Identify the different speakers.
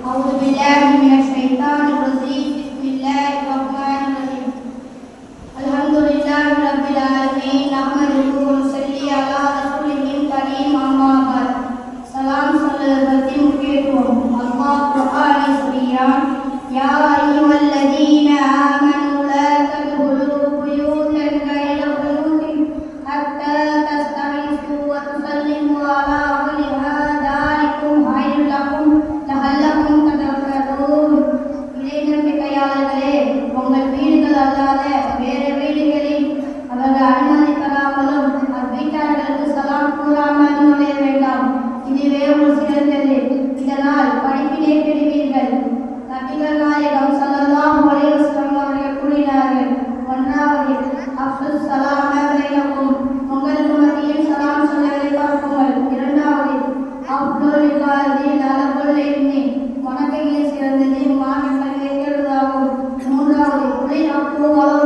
Speaker 1: أعوذ بالله من الشيطان الرجيم بسم الله الرحمن الرحيم الحمد لله رب العالمين نحمده ونصلي على رسوله الكريم أما بعد சலாம் சொல்லுவதை முக்கியத்துவம் அல்லாஹ் குர்ஆனில் சொல்கிறான் யா அய்யுஹல்லதீன ஆமனு லா தத்குலூ புயூதன் கைர புயூதின் ஹத்தா தஸ்தஹிஸு வ துஸல்லிமு அலா அஹ்லிஹா தாலிகும் ஹைருல் லக்கும் லஅல்லக்கும் ததக்கரூன். இறை நம்பிக்கையாளர்களே, உங்கள் வீடுகள் அல்லாத வேறு வீடுகளில் அவர்கள் அனுமதி தராமலும் அவ்வீட்டார்களுக்கு சலாம் கூறாமல் நுழைய வேண்டாம். இதுவே ஒரு சிறந்தது. இதனால் படிப்பினை பெறுவீர்கள். நபிகள் நாயகம் ஸல்லல்லாஹு அலைஹி வஸல்லம் அவர்கள் கூறினார்கள், ஒன்றாவது அஃஷுஸ் ஸலாம பைனக்கும், உங்களுக்கு மத்தியில் சலாம் சொல்வதை பரப்புங்கள். இரண்டாவது அஃதுல் இபாதத்தில் அலகுல் இல்மி, வணக்கங்களில் சிறந்தது மார்க்க கல்வியை தேடுவதாகும். மூன்றாவது குலில் அஃபு வலவ்